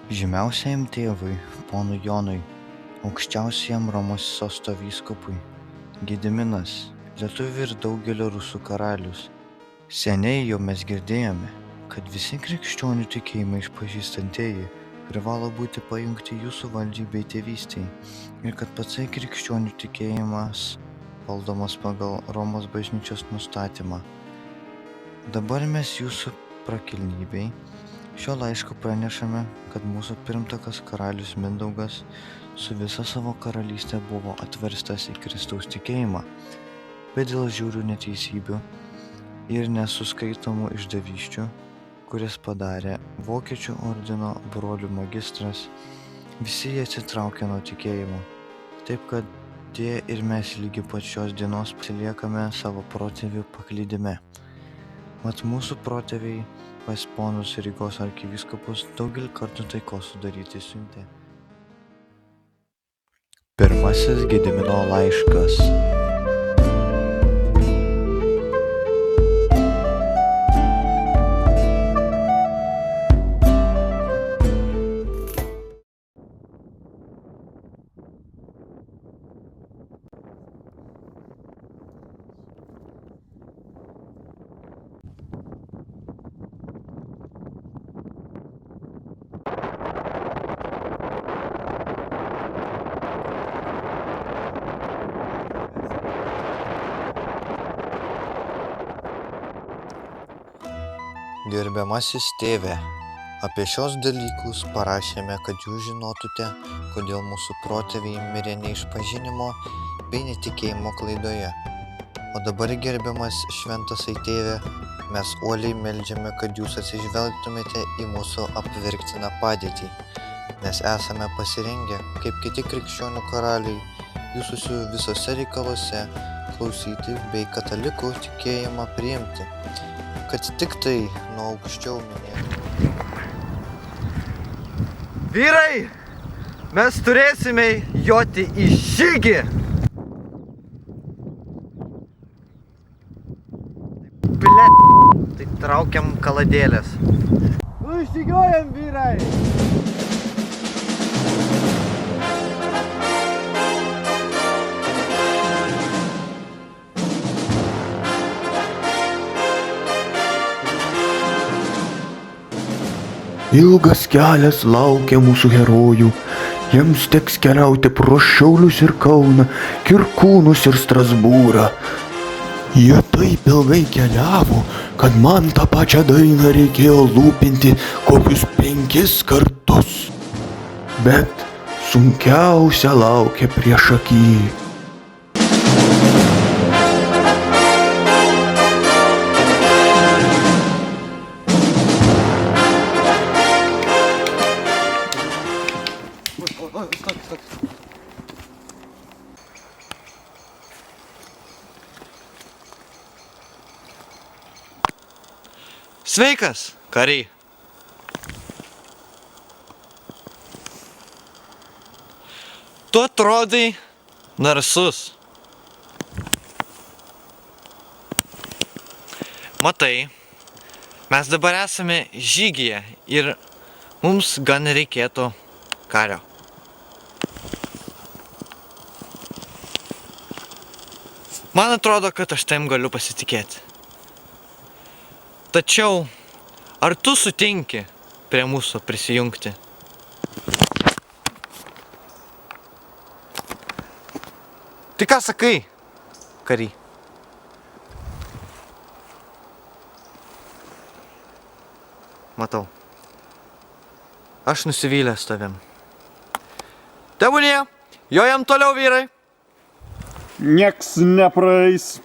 Žymiausiajam tėvui, ponui Jonui, aukščiausiajam Romos sosto vyskupui, Gediminas, lietuvių ir daugelio rusų karalius. Seniai jau mes girdėjome, kad visi krikščionių tikėjimą išpažįstantieji privalo būti pajungti jūsų valdžiai bei tėvystei ir kad patsai krikščionių tikėjimas valdomas pagal Romos bažnyčios nustatymą. Dabar mes jūsų prakilnybei šio laiško pranešame, kad mūsų pirmtakas karalius Mindaugas su visa savo karalystė buvo atverstas į Kristaus tikėjimą, bet dėl žiaurių neteisybių ir nesuskaitomų išdavysčių, kuris padarė Vokiečių ordino brolių magistras, visi jie atsitraukė nuo tikėjimo, taip kad tie ir mes lygi pat šios dienos pasiliekame savo protėvių paklydime. Mat mūsų protėviai pas ponus ir Rygos arkivyskupus daugelį kartų taikos sudaryti siuntė. Pirmasis Gedimino laiškas. Gerbiamasis tėve, apie šios dalykus parašėme, kad jūs žinotute, kodėl mūsų protėviai mirė neišpažinimo bei netikėjimo klaidoje. O dabar, gerbiamas šventasai tėve, mes uoliai meldžiame, kad jūs atsižvelgtumėte į mūsų apverktiną padėtį, nes esame pasirengę, kaip kiti krikščionių karaliai, jūsų visose reikaluose klausyti bei katalikų tikėjimą priimti, kad tik tai nuo aukščiau minėtų. Vyrai, mes turėsime joti į žygį. Blet, tai traukiam kaladėlės. Žygiuojam, vyrai! Ilgas kelias laukia mūsų herojų, jiems teks keliauti pro Šiaulius ir Kauną, Kirkūnus ir Strasbūrą. Jie taip ilgai keliavo, kad man tą pačią dainą reikėjo lūpinti kokius 5 kartus. Bet sunkiausia laukia priešaky. Sveikas, kariai. Tu atrodai narsus. Matai, mes dabar esame žygyje ir mums gan reikėtų kario. Man atrodo, kad aš tam galiu pasitikėti. Tačiau, ar tu sutinki prie mūsų prisijungti? Tai ką sakai, kary? Matau. Aš nusivylęs tavim. Tebūnie, jojam toliau, vyrai. Nieks nepraeis.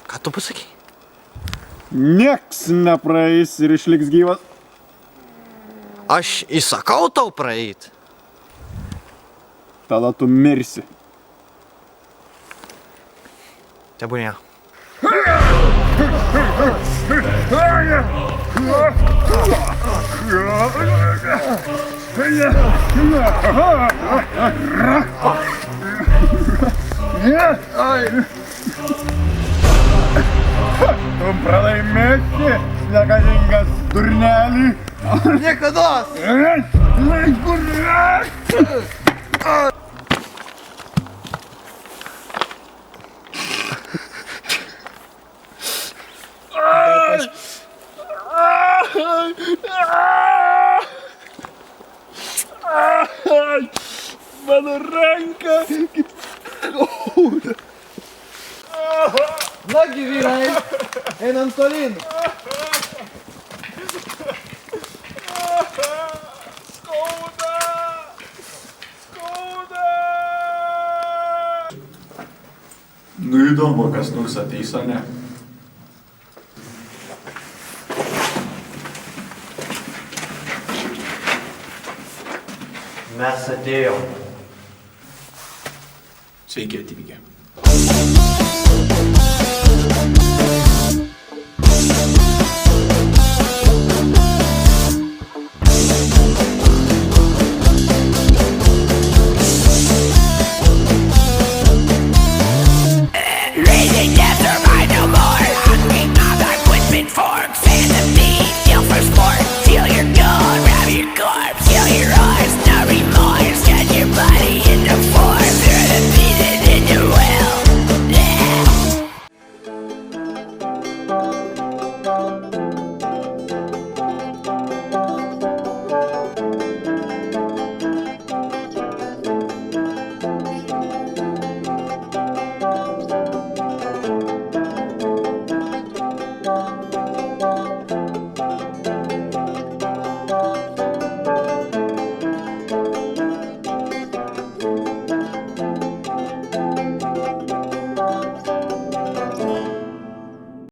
Ką tu pasakei? Nieks nepraeis ir išliks gyvas. Aš įsakau tau praeit. Tada tu mirsi. Tebūnie. Tu pralaimėsi, negalingas. Durnelį. Niekados! Mano ranka. Nagi vyrai, einam tolyn. Skauda. Skauda. Nu įdomu, kas nors ateis, ar ne? Mes atėjom. Sveiki atvykę.